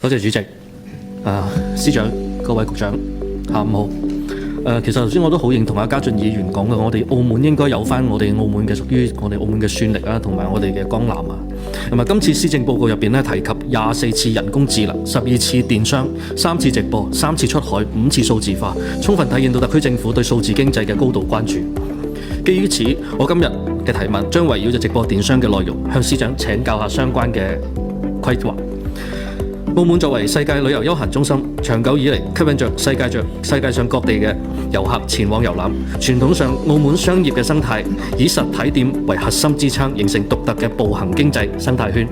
多謝主席。司長、各位局長，下午好。其實頭先我都好認同家俊議員講嘅，我哋澳門應該有返我哋澳門嘅屬於我哋澳門嘅算力啊，同埋我哋嘅江南啊。同埋今次施政報告入邊咧提及24次人工智能、12次電商、3次直播、3次出海、5次數字化，充分體現到特區政府對數字經濟嘅高度關注。基於此，我今日嘅提問將圍繞住直播電商嘅內容，向司長請教下相關嘅規劃。澳門作為世界旅遊休閒中心，長久以嚟吸引着世界上各地嘅遊客前往遊覽。傳統上，澳門商業嘅生態以實體店為核心支撐，形成獨特嘅步行經濟生態圈。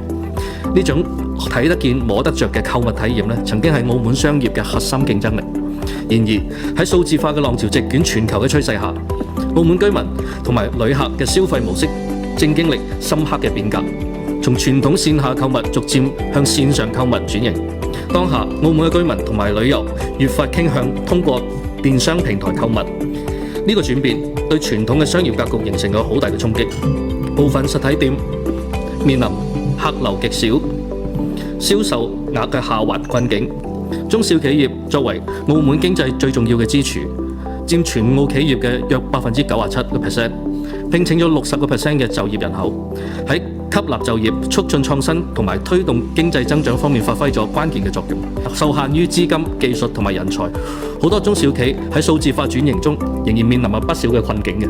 呢種睇得見摸得着嘅購物體驗曾經係澳門商業嘅核心競爭力。然而喺數字化嘅浪潮席捲全球嘅趨勢下，澳門居民同埋旅客嘅消費模式正經歷深刻嘅變革。從傳統線下購物逐漸向線上購物轉型。當下，澳門嘅居民同埋旅遊越發傾向通過電商平台購物。呢個轉變對傳統嘅商業格局形成咗好大嘅衝擊。部分實體店面臨客流極少、銷售額嘅下滑困境。中小企業作為澳門經濟最重要嘅支柱，佔全澳企業嘅約97%，聘請咗60%嘅就業人口，喺吸納就業、促進創新同埋推動經濟增長方面發揮咗關鍵嘅作用。受限於資金、技術同埋人才，好多中小企喺數字化轉型中仍然面臨不少嘅困境嘅。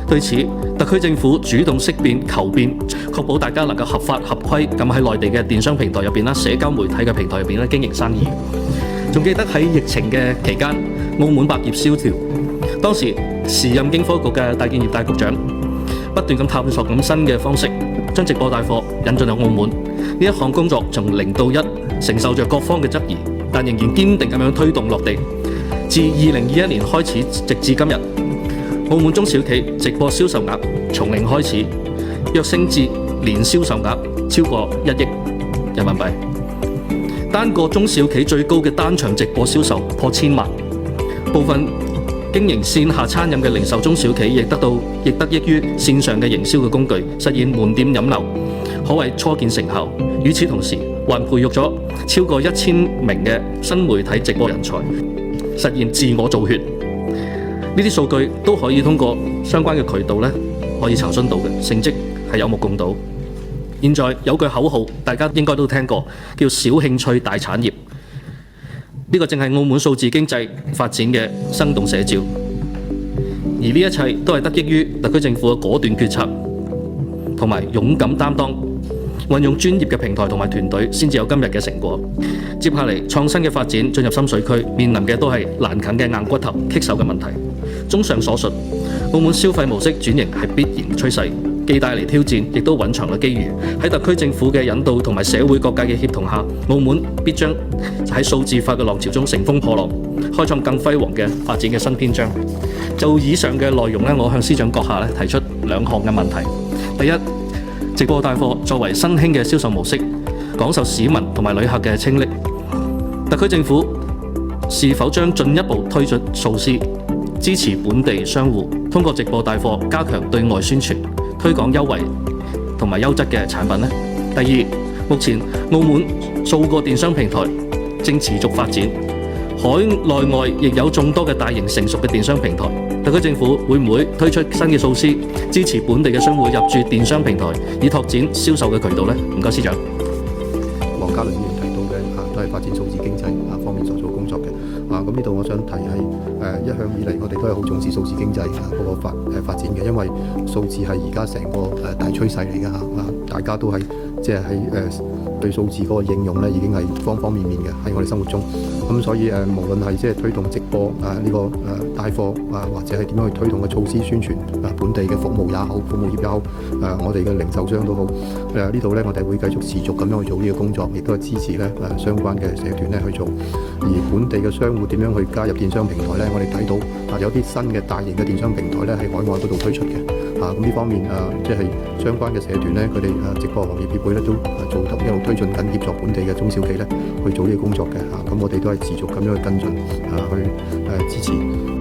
對此，特區政府主動識變、求變，確保大家能夠合法合規咁喺內地嘅電商平台入邊啦、社交媒體嘅平台入邊經營生意。仲記得喺疫情嘅期間，澳門百業蕭條，當時時任經科局嘅戴建業大局長不斷咁探索新嘅方式，將直播帶貨引進入澳門。呢一項工作從0到1，承受着各方嘅質疑，但仍然堅定咁樣推動落地。自2021年開始，直至今日，澳門中小企直播銷售額從0開始，躍升至年銷售額超過1億人民幣。單個中小企最高嘅單場直播銷售破1000萬，部分經營線下餐飲嘅零售中小企亦得益於線上嘅營銷嘅工具，實現門店引流，可謂初見成效。與此同時，還培育咗超過1000名嘅新媒體直播人才，實現自我造血。呢啲數據都可以通過相關嘅渠道可以查詢到嘅，成績係有目共睹。現在有句口號，大家應該都聽過，叫小興趣大產業。呢個正係澳門數字經濟發展嘅生動寫照，而呢一切都係得益於特區政府嘅果斷決策同埋勇敢擔當，運用專業嘅平台同埋團隊，先至有今日嘅成果。接下嚟創新嘅發展進入深水區，面臨嘅都係難啃嘅硬骨頭、棘手嘅問題。綜上所述，澳門消費模式轉型係必然趨勢，既帶嚟挑戰，亦都蘊藏咗機遇。喺特區政府嘅引導同埋社會各界嘅協同下，澳門必將喺數字化嘅浪潮中乘風破浪，開創更輝煌嘅發展嘅新篇章。就以上嘅內容我向司長閣下提出2項嘅問題。第一，直播帶貨作為新興嘅銷售模式，廣受市民同埋旅客嘅青睞，特區政府是否將進一步推出措施，支持本地商戶通過直播帶貨加強對外宣傳，推廣優惠同埋優質嘅產品呢？第二，目前澳門數個電商平台正持續發展，海內外亦有眾多嘅大型成熟嘅電商平台，特區政府會唔會推出新嘅措施，支持本地嘅商戶入駐電商平台，以拓展銷售嘅渠道呢？唔該，司長。黃家麟議員提到嘅都係發展數字經濟方面所做工作嘅。咁呢度我想提係一向以嚟我哋都係好重視數字經濟嗰個發展嘅，因為數字係而家成個大趨勢嚟㗎嚇，大家都係即係喺對數字嗰個應用已經係方方面面嘅喺我哋生活中。咁所以無論係即係推動直播呢個帶貨或者係點樣去推動嘅措施宣傳本地嘅服務也好，服務業也好，我哋嘅零售商都好，呢度我哋會繼續持續咁樣去做呢個工作，亦都係支持相關嘅社團去做。而本地嘅商戶點樣去加入電商平台我哋睇到有啲新嘅大型嘅電商平台喺海外嗰度推出嘅。咁呢方面即係相關嘅社團佢哋直播行業協會都做一路推進緊，協助本地嘅中小企去做呢個工作嘅。咁我哋都係持續咁樣去跟進去支持。